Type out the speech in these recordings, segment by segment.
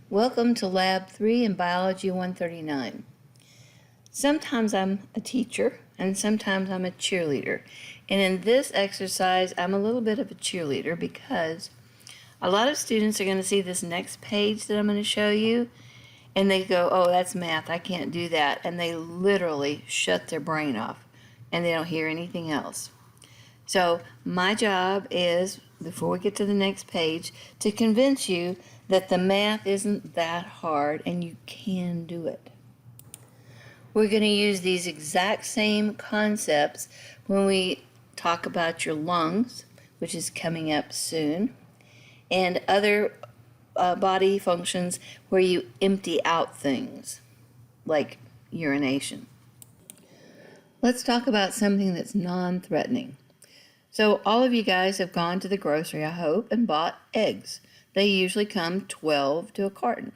Welcome to Lab 3 in Biology 139. Sometimes I'm a teacher and sometimes I'm a cheerleader. And in this exercise, I'm a little bit of a cheerleader because a lot of students are going to see this next page that I'm going to show you and they go, oh, that's math, I can't do that. And they literally shut their brain off and they don't hear anything else. So my job is, before we get to the next page, to convince you that the math isn't that hard and you can do it. We're going to use these exact same concepts when we talk about your lungs, which is coming up soon, and other body functions where you empty out things, like urination. Let's talk about something that's non-threatening. So all of you guys have gone to the grocery, I hope, and bought eggs. They usually come 12 to a carton.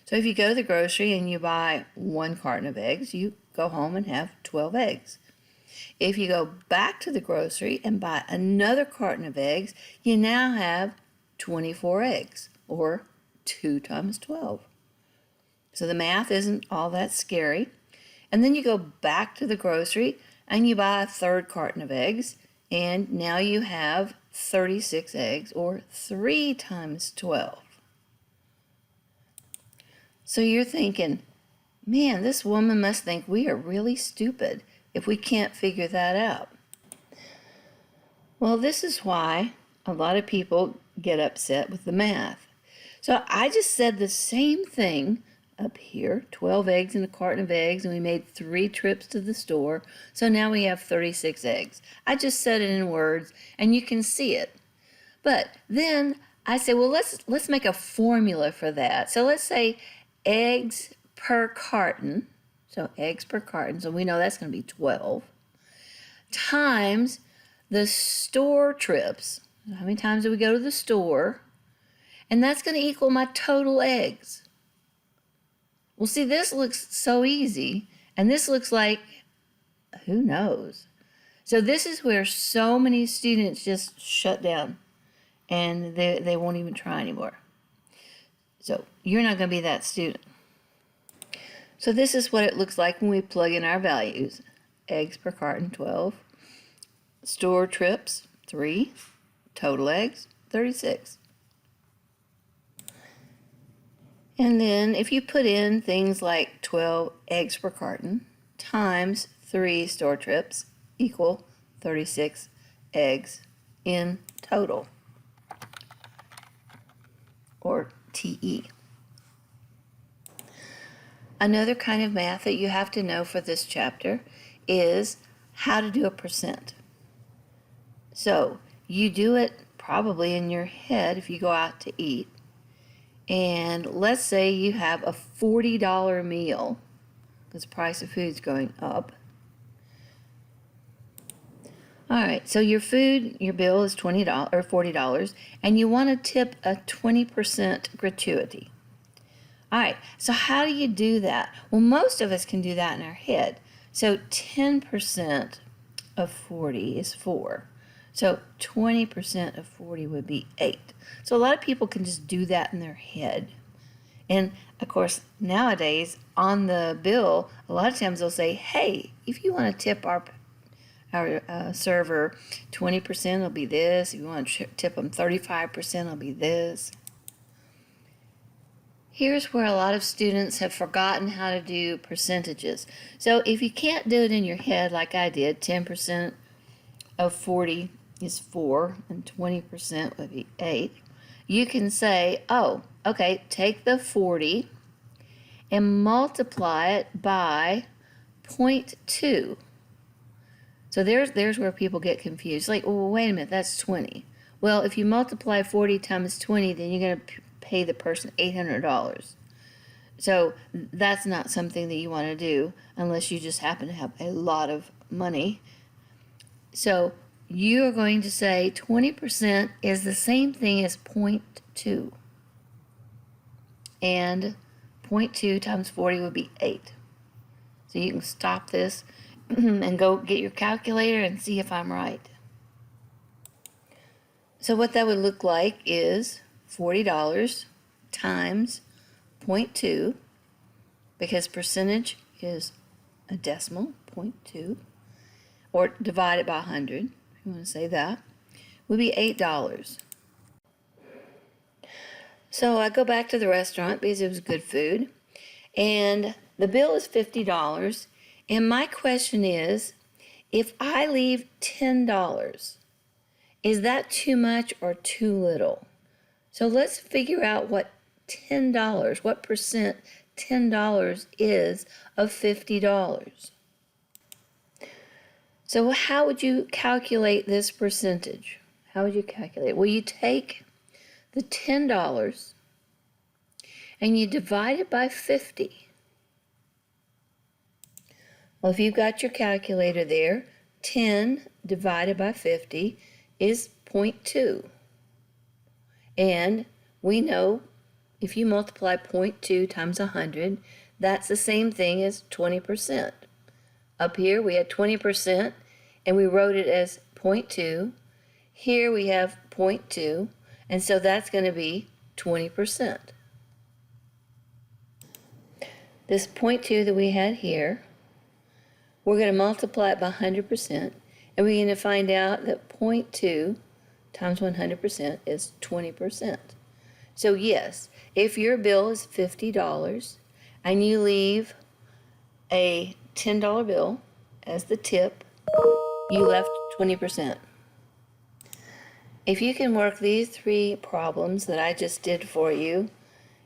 So if you go to the grocery and you buy 1 carton of eggs, you go home and have 12 eggs. If you go back to the grocery and buy another carton of eggs, you now have 24 eggs, or 2 times 12. So the math isn't all that scary. And then you go back to the grocery and you buy a 3rd carton of eggs, and now you have 36 eggs, or 3 times 12. So you're thinking, man, this woman must think we are really stupid if we can't figure that out. Well, this is why a lot of people get upset with the math. So I just said the same thing up here, 12 eggs in a carton of eggs, and we made 3 trips to the store. So now we have 36 eggs. I just said it in words, and you can see it. But then I say, well, let's make a formula for that. So let's say eggs per carton. So eggs per carton. So we know that's going to be 12 times the store trips. How many times do we go to the store? And that's going to equal my total eggs. Well, see, this looks so easy, and this looks like, who knows? So this is where so many students just shut down, and they won't even try anymore. So you're not going to be that student. So this is what it looks like when we plug in our values. Eggs per carton, 12. Store trips, 3. Total eggs, 36. And then if you put in things like 12 eggs per carton times 3 store trips equal 36 eggs in total, or TE. Another kind of math that you have to know for this chapter is how to do a percent. So you do it probably in your head if you go out to eat. And let's say you have a $40 meal, because the price of food is going up. All right, so your bill is $20 or $40, and you want to tip a 20% gratuity. All right, so how do you do that? Well, most of us can do that in our head. So 10% of 40 is 4. So 20% of 40 would be 8. So a lot of people can just do that in their head. And of course, nowadays on the bill, a lot of times they'll say, hey, if you want to tip our server 20%, it'll be this. If you want to tip them 35%, it'll be this. Here's where a lot of students have forgotten how to do percentages. So if you can't do it in your head like I did, 10% of 40 is 4 and 20% would be 8. You can say, oh, okay, take the 40 and multiply it by 0.2. So there's where people get confused. Like, well, wait a minute, that's 20. Well, if you multiply 40 times 20, then you're going to pay the person $800. So that's not something that you want to do unless you just happen to have a lot of money. So you are going to say 20% is the same thing as 0.2. And 0.2 times 40 would be 8. So you can stop this and go get your calculator and see if I'm right. So what that would look like is $40 times 0.2, because percentage is a decimal, 0.2, or divided by 100, if you want to say that, would be $8. So I go back to the restaurant because it was good food, and the bill is $50. And my question is, if I leave $10, is that too much or too little? So let's figure out what $10, what percent $10 is of $50. So how would you calculate this percentage? How would you calculate it? Well, you take the $10 and you divide it by 50. Well, if you've got your calculator there, 10 divided by 50 is 0.2. And we know if you multiply 0.2 times 100, that's the same thing as 20%. Up here we had 20% and we wrote it as 0.2. Here we have 0.2, and so that's going to be 20%. This 0.2 that we had here, we're going to multiply it by 100%, and we're going to find out that 0.2 times 100% is 20%. So yes, if your bill is $50 and you leave a $10 bill as the tip, you left 20%. If you can work these 3 problems that I just did for you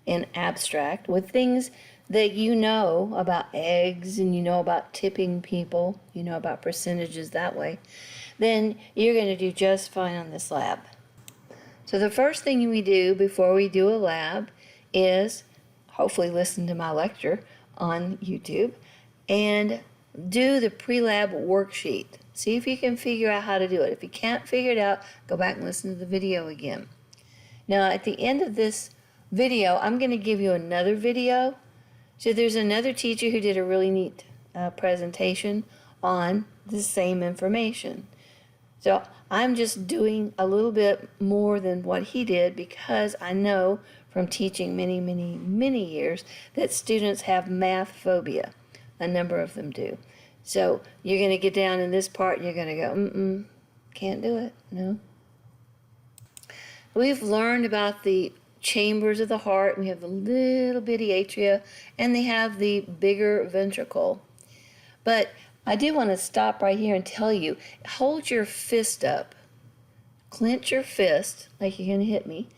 in abstract with things that you know about eggs and you know about tipping people, you know about percentages that way, then you're going to do just fine on this lab. So the first thing we do before we do a lab is hopefully listen to my lecture on YouTube and do the pre-lab worksheet. See if you can figure out how to do it. If you can't figure it out, go back and listen to the video again. Now at the end of this video, I'm going to give you another video. So there's another teacher who did a really neat presentation on the same information. So I'm just doing a little bit more than what he did because I know from teaching many years that students have math phobia. A number of them do. So you're going to get down in this part and you're going to go, can't do it, no. We've learned about the chambers of the heart. We have the little bitty atria and they have the bigger ventricle. But I do want to stop right here and tell you, hold your fist up, clench your fist like you're going to hit me,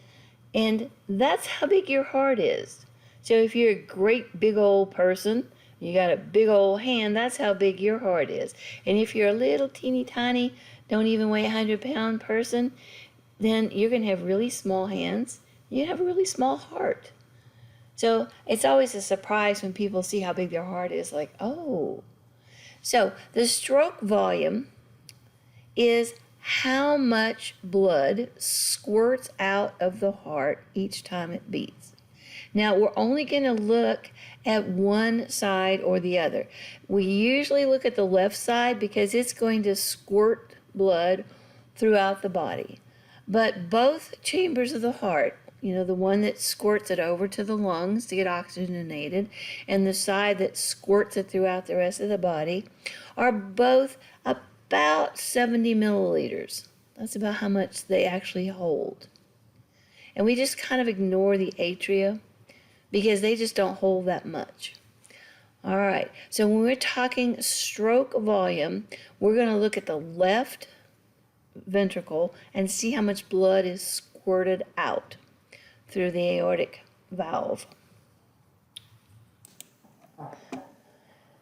and that's how big your heart is. So if you're a great big old person, you got a big old hand, that's how big your heart is. And if you're a little teeny tiny, don't even weigh 100-pound person, then you're going to have really small hands. You have a really small heart. So it's always a surprise when people see how big their heart is, like, oh. So the stroke volume is how much blood squirts out of the heart each time it beats. Now, we're only going to look at one side or the other. We usually look at the left side because it's going to squirt blood throughout the body. But both chambers of the heart, you know, the one that squirts it over to the lungs to get oxygenated and the side that squirts it throughout the rest of the body, are both about 70 milliliters. That's about how much they actually hold. And we just kind of ignore the atria because they just don't hold that much. All right, so when we're talking stroke volume, we're going to look at the left ventricle and see how much blood is squirted out through the aortic valve.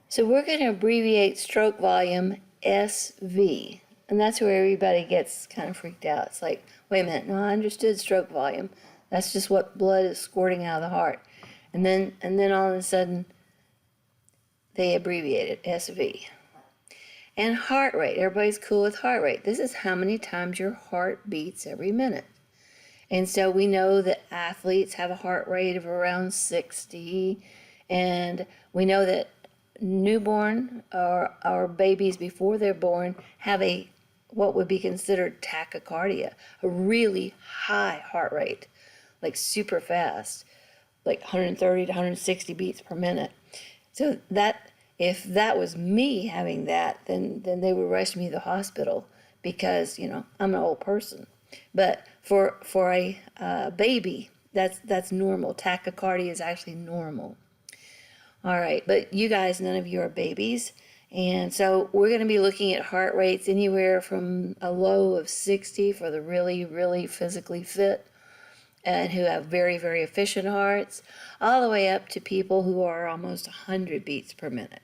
So we're going to abbreviate stroke volume SV, and that's where everybody gets kind of freaked out. It's like, wait a minute, no, I understood stroke volume. That's just what blood is squirting out of the heart. And then all of a sudden, they abbreviate it, SV. And heart rate, everybody's cool with heart rate. This is how many times your heart beats every minute. And so we know that athletes have a heart rate of around 60, and we know that newborn or babies before they're born have what would be considered tachycardia, a really high heart rate, like super fast. like 130 to 160 beats per minute. So that, if that was me having that, then they would rush me to the hospital because, you know, I'm an old person. But for a baby, that's normal. Tachycardia is actually normal. All right, but you guys, none of you are babies. And so we're going to be looking at heart rates anywhere from a low of 60 for the really, really physically fit and who have very, very efficient hearts, all the way up to people who are almost 100 beats per minute.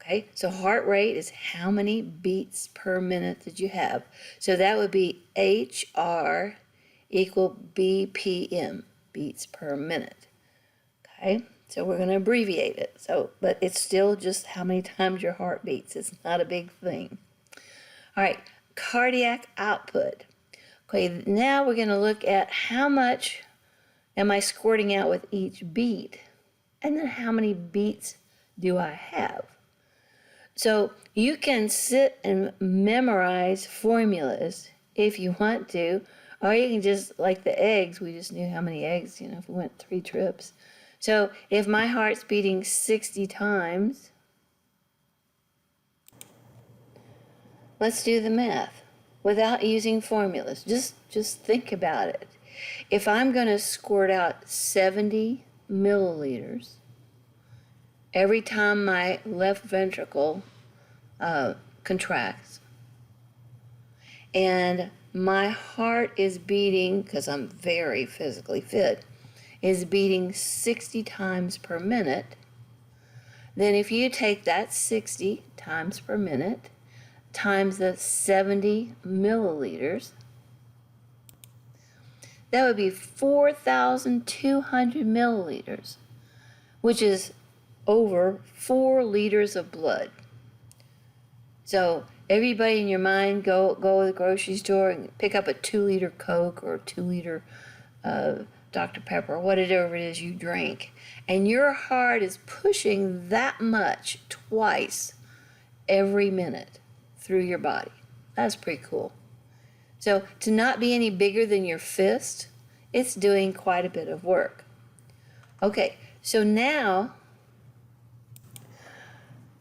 Okay, so heart rate is how many beats per minute did you have. So that would be HR equal BPM, beats per minute. Okay, so we're going to abbreviate it. So, but it's still just how many times your heart beats. It's not a big thing. All right, cardiac output. Okay, now we're going to look at how much am I squirting out with each beat, and then how many beats do I have. So you can sit and memorize formulas if you want to, or you can just, like the eggs, we just knew how many eggs, you know, if we went 3 trips. So if my heart's beating 60 times, let's do the math without using formulas. Just think about it. If I'm going to squirt out 70 milliliters every time my left ventricle contracts, and my heart is beating, because I'm very physically fit, is beating 60 times per minute, then if you take that 60 times per minute times the 70 milliliters, that would be 4,200 milliliters, which is over 4 liters of blood. So everybody in your mind, go to the grocery store and pick up a 2-liter Coke or 2-liter Dr. Pepper, whatever it is you drink, and your heart is pushing that much twice every minute through your body. That's pretty cool. So to not be any bigger than your fist, it's doing quite a bit of work. Okay, so now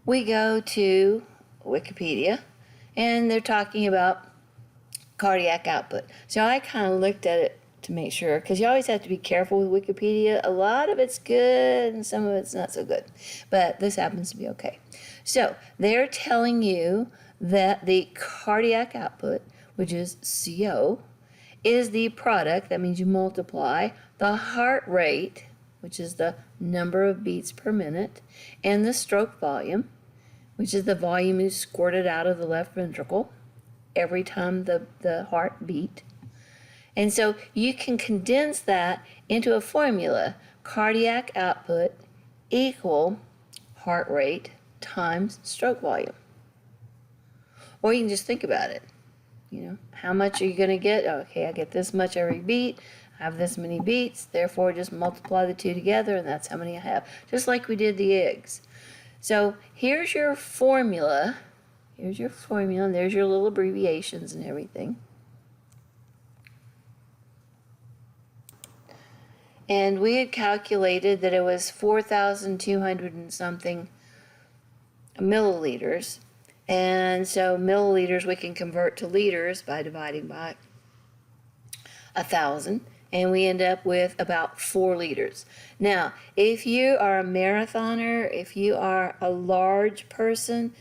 we go to Wikipedia, and they're talking about cardiac output. So I kind of looked at it to make sure, because you always have to be careful with Wikipedia. A lot of it's good and some of it's not so good, but this happens to be okay. So they're telling you that the cardiac output, which is CO, is the product, that means you multiply the heart rate, which is the number of beats per minute, and the stroke volume, which is the volume you squirted out of the left ventricle every time the heart beat. And so you can condense that into a formula: cardiac output equal heart rate times stroke volume. Or you can just think about it. You know, how much are you going to get? Okay, I get this much every beat. I have this many beats. Therefore, just multiply the two together, and that's how many I have. Just like we did the eggs. So here's your formula. Here's your formula, and there's your little abbreviations and everything. And we had calculated that it was 4,200 and something milliliters. And so milliliters we can convert to liters by dividing by 1,000. And we end up with about 4 liters. Now, if you are a marathoner, if you are a large person,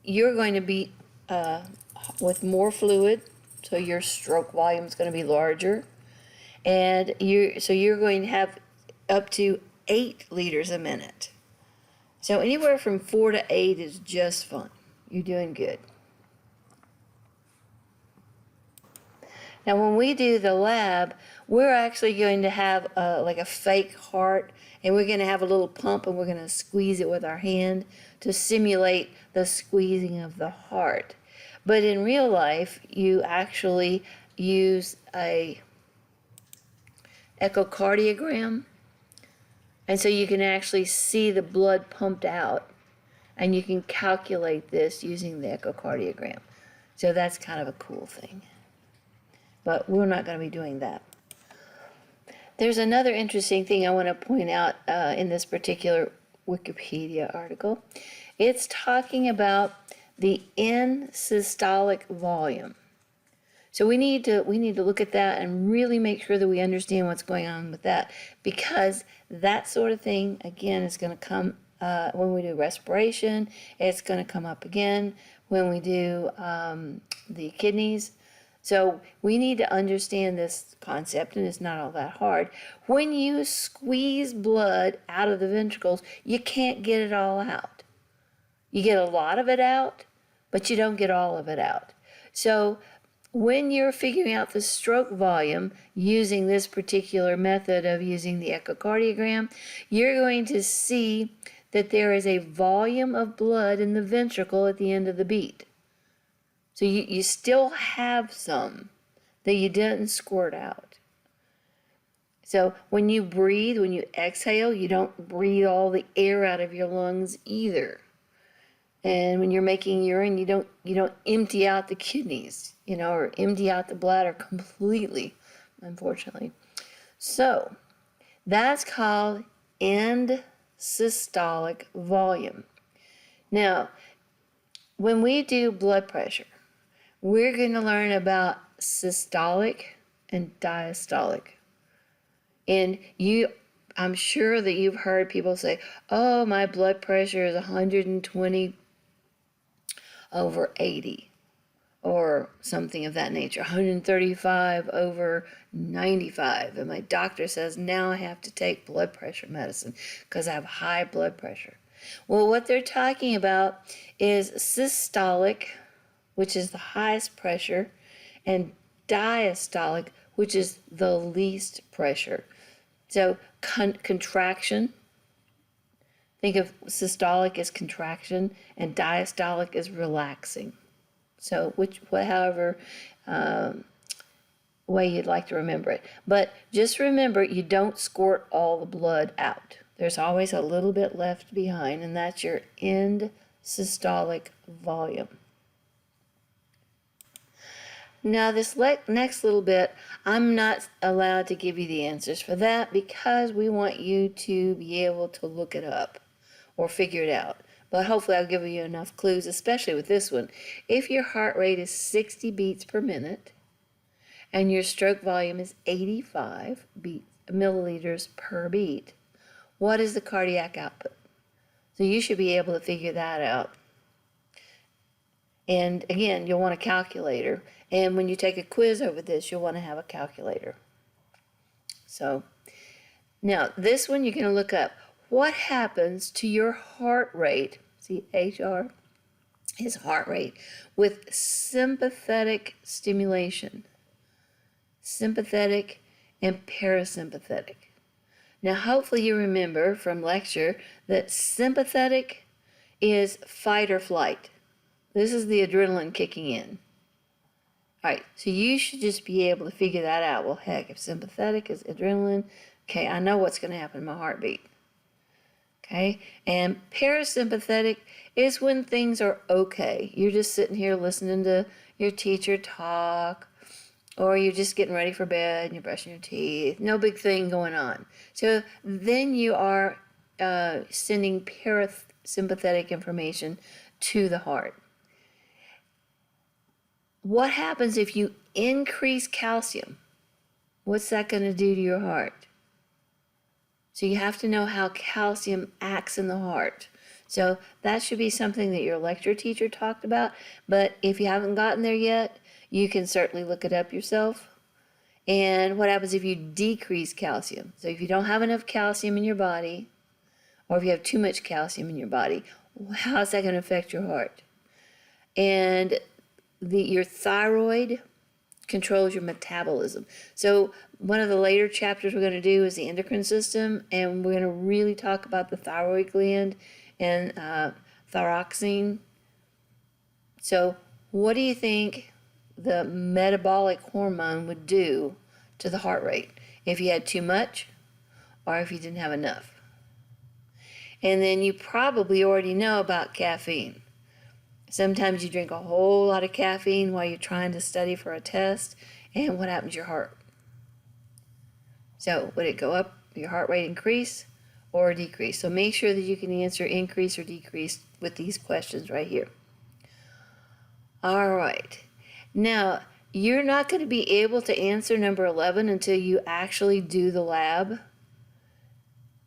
you're going to be with more fluid, so your stroke volume is going to be larger. And you're going to have up to 8 liters a minute. So anywhere from 4 to 8 is just fine. You're doing good. Now when we do the lab, we're actually going to have like a fake heart, and we're going to have a little pump, and we're going to squeeze it with our hand to simulate the squeezing of the heart. But in real life, you actually use a echocardiogram, and so you can actually see the blood pumped out, and you can calculate this using the echocardiogram. So that's kind of a cool thing, but we're not going to be doing that. There's another interesting thing I want to point out in this particular Wikipedia article. It's talking about the end systolic volume. So we need to look at that and really make sure that we understand what's going on with that, because that sort of thing again is going to come when we do respiration. It's going to come up again when we do the kidneys. So we need to understand this concept, and it's not all that hard. When you squeeze blood out of the ventricles, you can't get it all out. You get a lot of it out, but you don't get all of it out. So when you're figuring out the stroke volume using this particular method of using the echocardiogram, you're going to see that there is a volume of blood in the ventricle at the end of the beat. So you still have some that you didn't squirt out. So when you breathe, when you exhale, you don't breathe all the air out of your lungs either. And when you're making urine, you don't empty out the kidneys, or empty out the bladder completely, unfortunately. So that's called end systolic volume. Now, when we do blood pressure, we're going to learn about systolic and diastolic. And I'm sure that you've heard people say, oh, my blood pressure is 120 over 80 or something of that nature, 135 over 95. And my doctor says now I have to take blood pressure medicine because I have high blood pressure. Well, what they're talking about is systolic, which is the highest pressure, and diastolic, which is the least pressure. So contraction, think of systolic as contraction and diastolic as relaxing. So however way you'd like to remember it. But just remember, you don't squirt all the blood out. There's always a little bit left behind, and that's your end systolic volume. Now this next little bit, I'm not allowed to give you the answers for that because we want you to be able to look it up or figure it out. But hopefully I'll give you enough clues, especially with this one. If your heart rate is 60 beats per minute and your stroke volume is 85 milliliters per beat, what is the cardiac output? So you should be able to figure that out. And again, you'll want a calculator. And when you take a quiz over this, you'll want to have a calculator. So now this one you're going to look up. What happens to your heart rate? See, HR is heart rate with sympathetic stimulation. Sympathetic and parasympathetic. Now, hopefully you remember from lecture that sympathetic is fight or flight. This is the adrenaline kicking in. All right, so you should just be able to figure that out. Well, heck, if sympathetic is adrenaline, okay, I know what's going to happen to my heartbeat. Okay, and parasympathetic is when things are okay. You're just sitting here listening to your teacher talk, or you're just getting ready for bed and you're brushing your teeth. No big thing going on. So then you are sending parasympathetic information to the heart. What happens if you increase calcium? What's that going to do to your heart? So you have to know how calcium acts in the heart. So that should be something that your lecture teacher talked about. But if you haven't gotten there yet, you can certainly look it up yourself. And what happens if you decrease calcium? So if you don't have enough calcium in your body, or if you have too much calcium in your body, how's that going to affect your heart? And your thyroid controls your metabolism. So one of the later chapters we're going to do is the endocrine system, and we're going to really talk about the thyroid gland and thyroxine. So what do you think the metabolic hormone would do to the heart rate if you had too much or if you didn't have enough? And then you probably already know about caffeine. Sometimes you drink a whole lot of caffeine while you're trying to study for a test, and what happens to your heart? So would it go up, your heart rate increase or decrease? So make sure that you can answer increase or decrease with these questions right here. All right. Now, you're not going to be able to answer number 11 until you actually do the lab.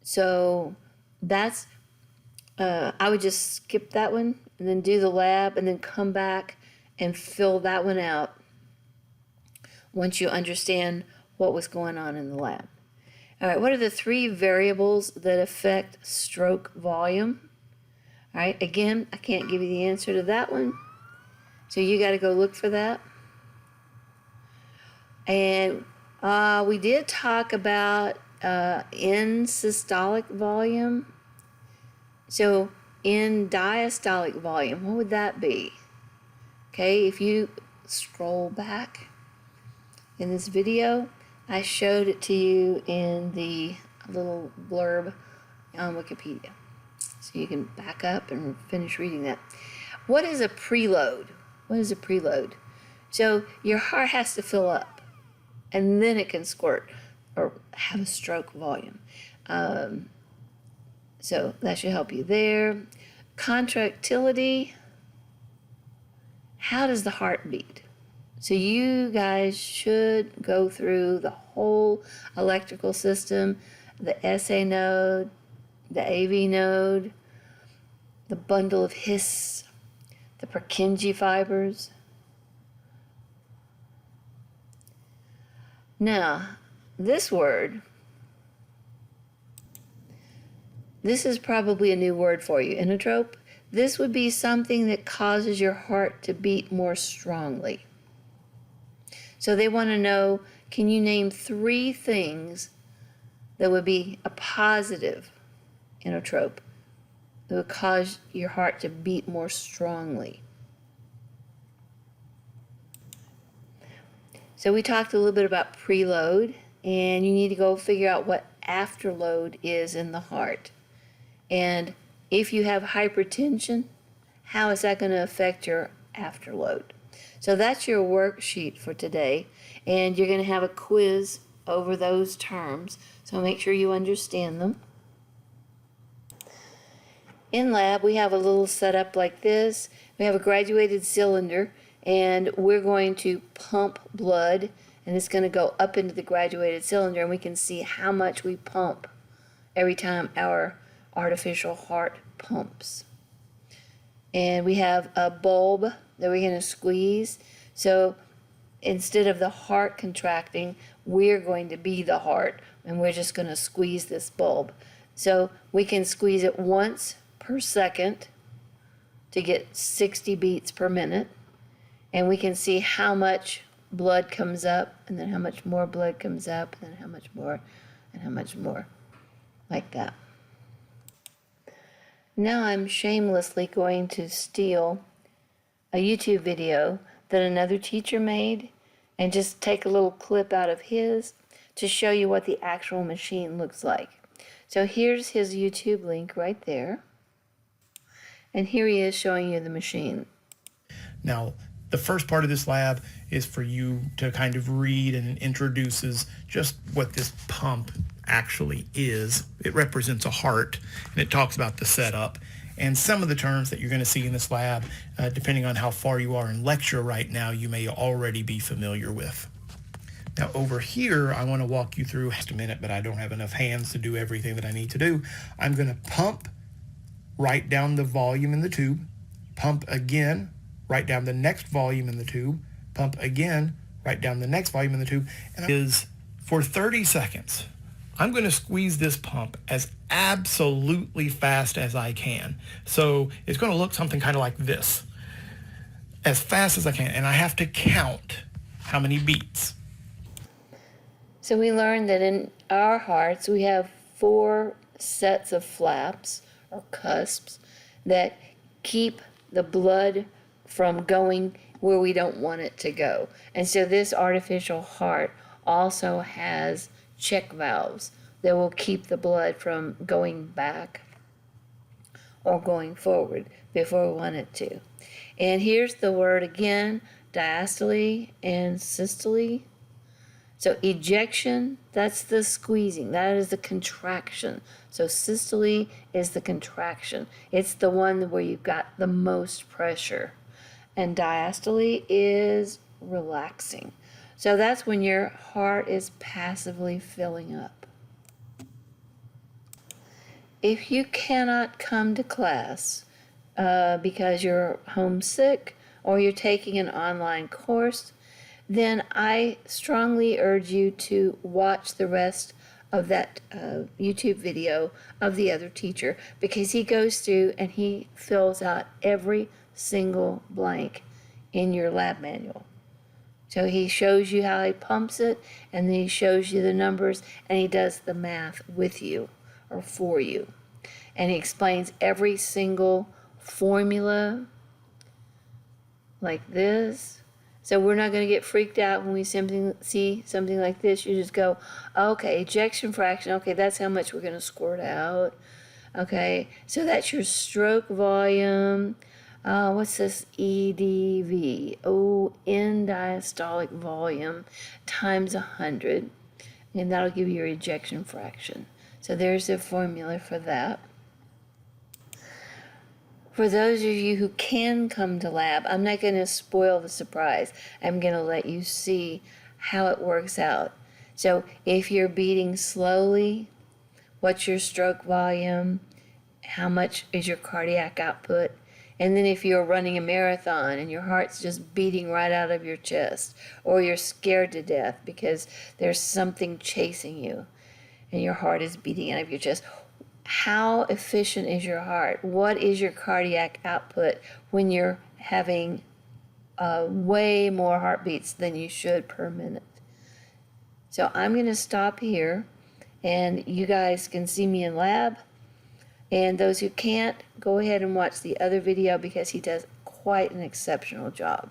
So that's, I would just skip that one and then do the lab and then come back and fill that one out once you understand what was going on in the lab. All right, what are the 3 variables that affect stroke volume? All right, again, I can't give you the answer to that one, so you got to go look for that. And we did talk about end systolic volume. So in diastolic volume, what would that be? Okay, if you scroll back in this video, I showed it to you in the little blurb on Wikipedia. So you can back up and finish reading that. What is a preload? What is a preload? So your heart has to fill up, and then it can squirt or have a stroke volume. So that should help you there. Contractility. How does the heart beat? So you guys should go through the whole electrical system, the SA node, the AV node, the bundle of His, the Purkinje fibers. Now, this word, this is probably a new word for you, inotrope. This would be something that causes your heart to beat more strongly. So they want to know, can you name 3 things that would be a positive inotrope that would cause your heart to beat more strongly? So we talked a little bit about preload, and you need to go figure out what afterload is in the heart. And if you have hypertension, how is that going to affect your afterload? So that's your worksheet for today, and you're going to have a quiz over those terms, so make sure you understand them. In lab, we have a little setup like this. We have a graduated cylinder, and we're going to pump blood, and it's going to go up into the graduated cylinder, and we can see how much we pump every time our artificial heart pumps. And we have a bulb that we're going to squeeze. So instead of the heart contracting, we're going to be the heart, and we're just going to squeeze this bulb. So we can squeeze it once per second to get 60 beats per minute, and we can see how much blood comes up, and then how much more blood comes up, and then how much more, and how much more, like that. Now I'm shamelessly going to steal a YouTube video that another teacher made and just take a little clip out of his to show you what the actual machine looks like. So here's his YouTube link right there. And here he is showing you the machine. Now, the first part of this lab is for you to kind of read, and it introduces just what this pump actually is. It represents a heart, and it talks about the setup. And some of the terms that you're going to see in this lab, depending on how far you are in lecture right now, you may already be familiar with. Now over here, I want to walk you through just a minute, but I don't have enough hands to do everything that I need to do. I'm going to pump, write down the volume in the tube, pump again, write down the next volume in the tube, pump again, write down the next volume in the tube, and it is for 30 seconds. I'm going to squeeze this pump as absolutely fast as I can. So it's going to look something kind of like this, as fast as I can, and I have to count how many beats. So we learned that in our hearts we have 4 sets of flaps or cusps that keep the blood from going where we don't want it to go. And so this artificial heart also has check valves that will keep the blood from going back or going forward before we want it to. And here's the word again, diastole and systole. So ejection, that's the squeezing. That is the contraction. So systole is the contraction. It's the one where you've got the most pressure. And diastole is relaxing. So that's when your heart is passively filling up. If you cannot come to class because you're homesick or you're taking an online course, then I strongly urge you to watch the rest of that YouTube video of the other teacher, because he goes through and he fills out every single blank in your lab manual. So he shows you how he pumps it, and then he shows you the numbers, and he does the math with you or for you. And he explains every single formula like this. So we're not going to get freaked out when we see something like this. You just go, okay, ejection fraction, okay, that's how much we're going to squirt out. Okay, so that's your stroke volume. What's this? EDV. Oh, end diastolic volume times 100. And that'll give you your ejection fraction. So there's the formula for that. For those of you who can come to lab, I'm not going to spoil the surprise. I'm going to let you see how it works out. So if you're beating slowly, what's your stroke volume? How much is your cardiac output? And then if you're running a marathon and your heart's just beating right out of your chest, or you're scared to death because there's something chasing you and your heart is beating out of your chest, how efficient is your heart? What is your cardiac output when you're having way more heartbeats than you should per minute? So I'm going to stop here, and you guys can see me in lab. And those who can't, go ahead and watch the other video, because he does quite an exceptional job.